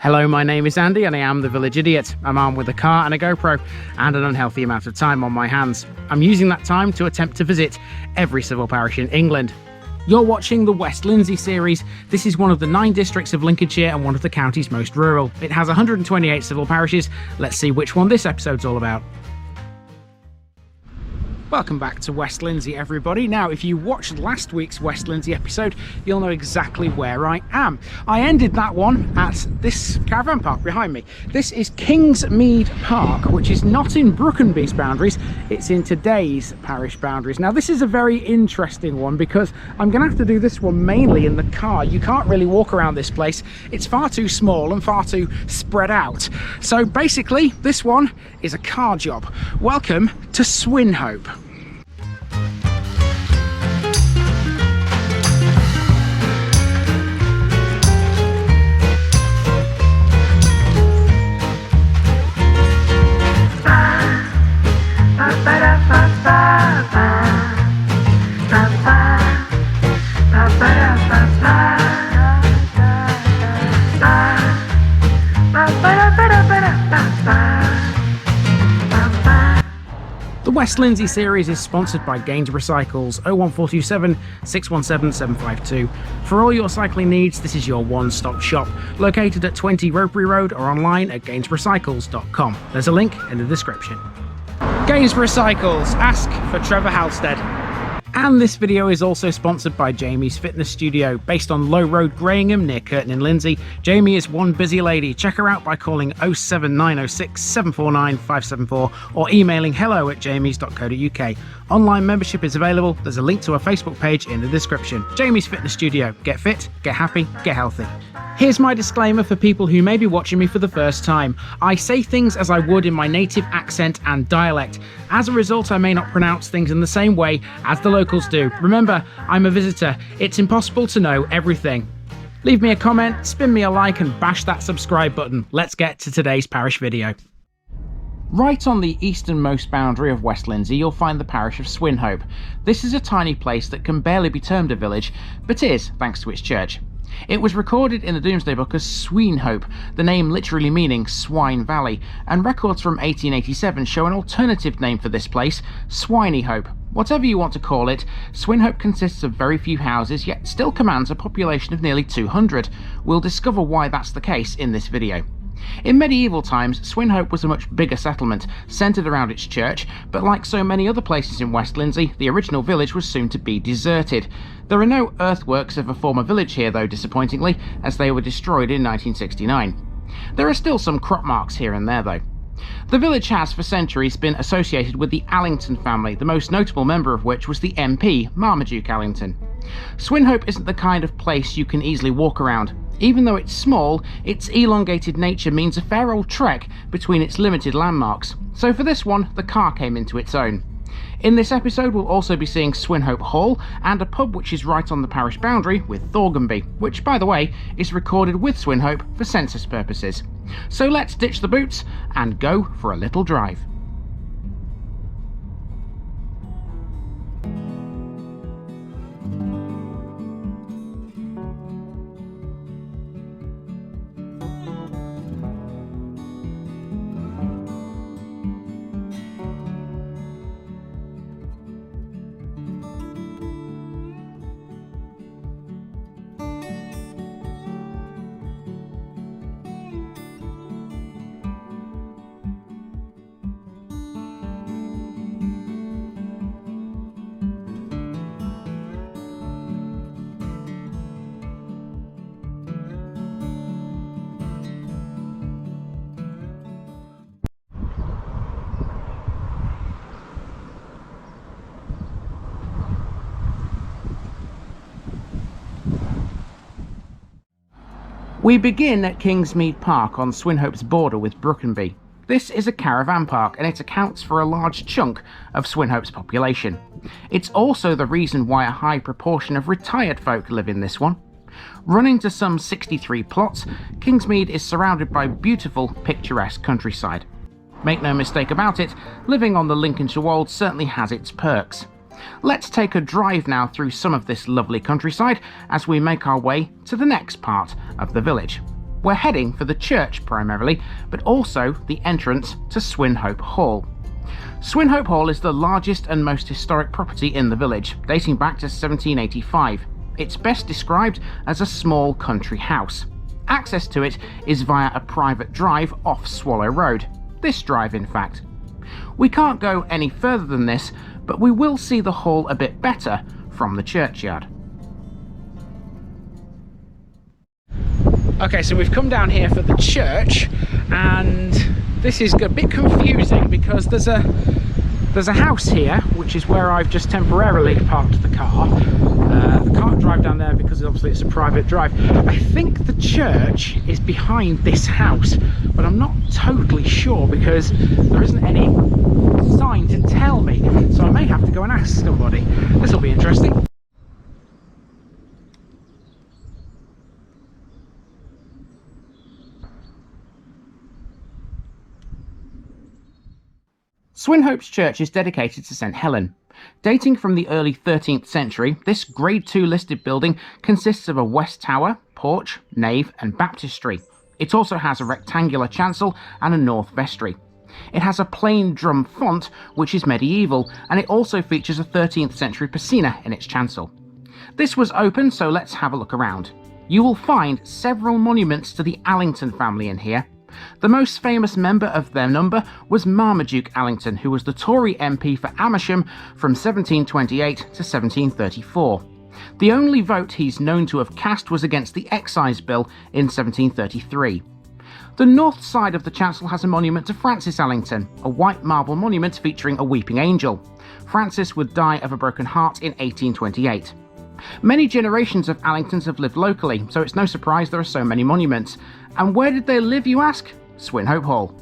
Hello, my name is Andy and I am the Village Idiot. I'm armed with a car and a GoPro and an unhealthy amount of time on my hands. I'm using that time to attempt to visit every civil parish in England. You're watching the West Lindsey series. This is one of the 9 districts of Lincolnshire and one of the county's most rural. It has 128 civil parishes. Let's see which one this episode's all about. Welcome back to West Lindsey, everybody. Now, if you watched last week's West Lindsey episode, you'll know exactly where I am. I ended that one at this caravan park behind me. This is Kingsmead Park, which is not in Brookenby's boundaries, it's in today's parish boundaries. Now, this is a very interesting one because I'm going to have to do this one mainly in the car. You can't really walk around this place. It's far too small and far too spread out. So basically, this one is a car job. Welcome to Swinhope. The West Lindsey series is sponsored by Gainsborough Cycles 01427 617 752. For all your cycling needs, this is your one-stop shop, located at 20 Ropery Road or online at gainsboroughcycles.com. There's a link in the description. Gainsborough Cycles, ask for Trevor Halstead. And this video is also sponsored by Jamie's Fitness Studio, based on Low Road, Greyingham, near Curtin in Lindsey. Jamie is one busy lady. Check her out by calling 07906 749 574 or emailing hello@jamies.co.uk. Online membership is available. There's a link to her Facebook page in the description. Jamie's Fitness Studio. Get fit, get happy, get healthy. Here's my disclaimer for people who may be watching me for the first time. I say things as I would in my native accent and dialect. As a result, I may not pronounce things in the same way as the locals do. Remember, I'm a visitor. It's impossible to know everything. Leave me a comment, spin me a like and bash that subscribe button. Let's get to today's parish video. Right on the easternmost boundary of West Lindsey, you'll find the parish of Swinhope. This is a tiny place that can barely be termed a village, but is thanks to its church. It was recorded in the Domesday Book as Swinhope, the name literally meaning Swine Valley, and records from 1887 show an alternative name for this place, Swinyhope. Whatever you want to call it, Swinhope consists of very few houses, yet still commands a population of nearly 200. We'll discover why that's the case in this video. In medieval times, Swinhope was a much bigger settlement, centred around its church, but like so many other places in West Lindsey, the original village was soon to be deserted. There are no earthworks of a former village here though, disappointingly, as they were destroyed in 1969. There are still some crop marks here and there though. The village has for centuries been associated with the Allington family, the most notable member of which was the MP, Marmaduke Allington. Swinhope isn't the kind of place you can easily walk around. Even though it's small, its elongated nature means a fair old trek between its limited landmarks. So for this one, the car came into its own. In this episode, we'll also be seeing Swinhope Hall and a pub which is right on the parish boundary with Thorganby, which, by the way, is recorded with Swinhope for census purposes. So let's ditch the boots and go for a little drive. We begin at Kingsmead Park on Swinhope's border with Brookenby. This is a caravan park and it accounts for a large chunk of Swinhope's population. It's also the reason why a high proportion of retired folk live in this one. Running to some 63 plots, Kingsmead is surrounded by beautiful, picturesque countryside. Make no mistake about it, living on the Lincolnshire Wolds certainly has its perks. Let's take a drive now through some of this lovely countryside as we make our way to the next part of the village. We're heading for the church primarily, but also the entrance to Swinhope Hall. Swinhope Hall is the largest and most historic property in the village, dating back to 1785. It's best described as a small country house. Access to it is via a private drive off Swallow Road. This drive, in fact. We can't go any further than this, but we will see the hall a bit better from the churchyard. Okay, so we've come down here for the church, and this is a bit confusing because there's a house here, which is where I've just temporarily parked the car. I can't drive down there because obviously it's a private drive. I think the church is behind this house, but I'm not totally sure because there isn't any sign to tell me, so I may have to go and ask somebody. This will be interesting. Swinhope's church is dedicated to St Helen. Dating from the early 13th century, this Grade II listed building consists of a west tower, porch, nave and baptistry. It also has a rectangular chancel and a north vestry. It has a plain drum font, which is medieval, and it also features a 13th century piscina in its chancel. This was open, so let's have a look around. You will find several monuments to the Allington family in here. The most famous member of their number was Marmaduke Allington, who was the Tory MP for Amersham from 1728 to 1734. The only vote he's known to have cast was against the Excise Bill in 1733. The north side of the chancel has a monument to Francis Allington, a white marble monument featuring a weeping angel. Francis would die of a broken heart in 1828. Many generations of Allingtons have lived locally, so it's no surprise there are so many monuments. And where did they live, you ask? Swinhope Hall.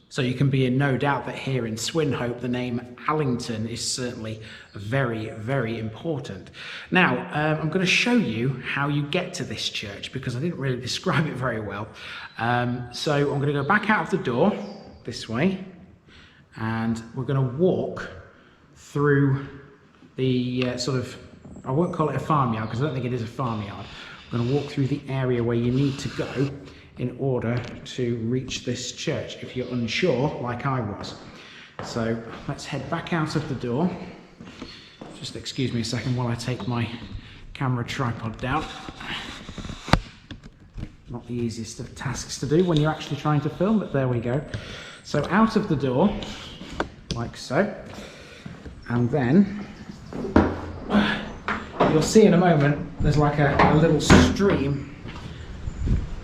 So you can be in no doubt that here in Swinhope the name Allington is certainly very, very important. Now, I'm going to show you how you get to this church because I didn't really describe it very well. So I'm going to go back out of the door this way, and we're going to walk through the I won't call it a farmyard because I don't think it is a farmyard. I'm going to walk through the area where you need to go in order to reach this church if you're unsure like I was. So let's head back out of the door. Just excuse me a second while I take my camera tripod down. Not the easiest of tasks to do when you're actually trying to film, but there we go. So out of the door, like so, and then you'll see in a moment there's like a little stream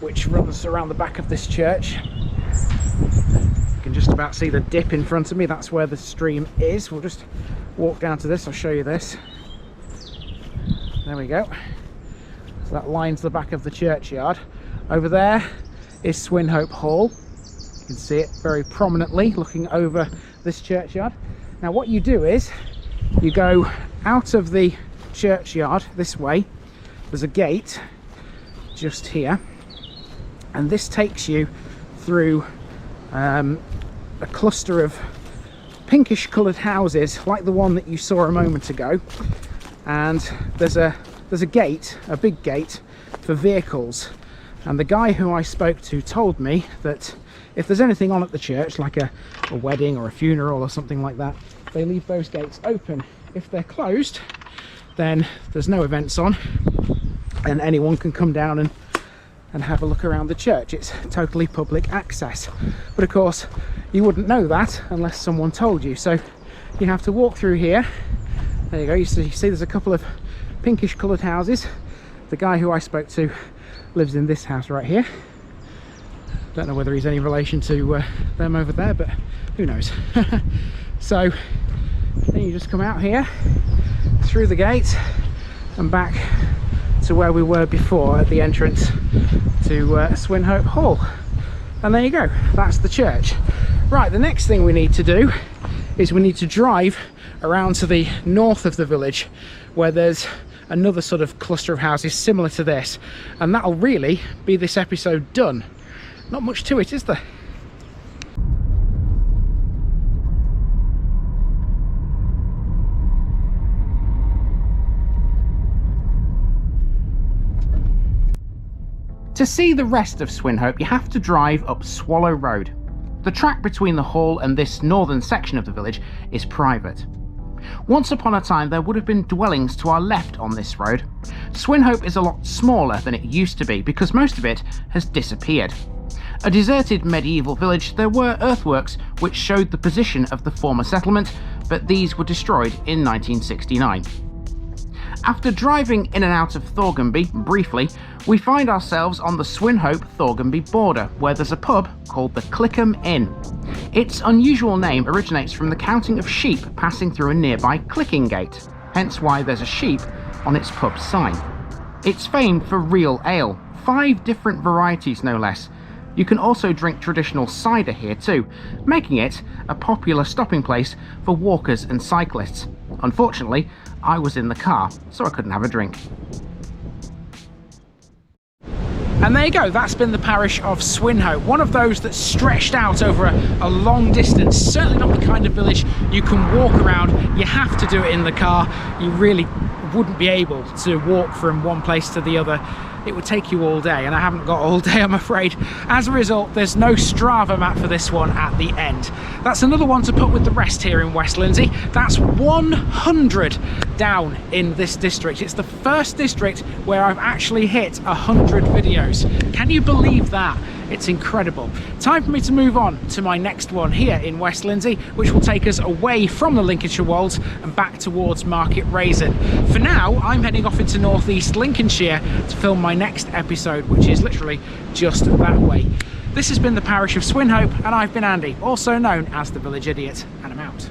which runs around the back of this church. You can just about see the dip in front of me. That's where the stream is. We'll just walk down to this. I'll show you this. There we go. So that lines the back of the churchyard. Over there is Swinhope Hall. You can see it very prominently looking over this churchyard. Now what you do is you go out of the churchyard this way. There's a gate just here, and this takes you through a cluster of pinkish coloured houses like the one that you saw a moment ago, and there's a gate, a big gate for vehicles, and the guy who I spoke to told me that if there's anything on at the church, like a wedding or a funeral or something like that, they leave those gates open. If they're closed, then there's no events on and anyone can come down and have a look around the church. It's totally public access, but of course you wouldn't know that unless someone told you. So you have to walk through here. There you go. You see there's a couple of pinkish coloured houses. The guy who I spoke to lives in this house right here. Don't know whether he's any relation to them over there, but who knows. So then you just come out here through the gate and back to where we were before at the entrance to Swinhope Hall, and there you go, that's the church. Right, the next thing we need to do is we need to drive around to the north of the village where there's another sort of cluster of houses similar to this, and that'll really be this episode done. Not much to it, is there? To see the rest of Swinhope, you have to drive up Swallow Road. The track between the hall and this northern section of the village is private. Once upon a time there would have been dwellings to our left on this road. Swinhope is a lot smaller than it used to be because most of it has disappeared. A deserted medieval village, there were earthworks which showed the position of the former settlement, but these were destroyed in 1969. After driving in and out of Thorganby briefly, we find ourselves on the Swinhope-Thorganby border, where there's a pub called the Clickham Inn. Its unusual name originates from the counting of sheep passing through a nearby clicking gate, hence why there's a sheep on its pub sign. It's famed for real ale, 5 different varieties no less. You can also drink traditional cider here too, making it a popular stopping place for walkers and cyclists. Unfortunately, I was in the car, so I couldn't have a drink. And there you go, that's been the parish of Swinhope, one of those that's stretched out over a long distance. Certainly not the kind of village you can walk around. You have to do it in the car. You really wouldn't be able to walk from one place to the other. It would take you all day, and I haven't got all day, I'm afraid. As a result, there's no Strava map for this one at the end. That's another one to put with the rest here in West Lindsey. That's 100 down in this district. It's the first district where I've actually hit 100 videos. Can you believe that? It's incredible. Time for me to move on to my next one here in West Lindsey, which will take us away from the Lincolnshire wolds and back towards Market Raisin. For now, I'm heading off into northeast Lincolnshire to film my next episode, which is literally just that way. This has been the parish of Swinhope, and I've been Andy, also known as the Village Idiot, and I'm out.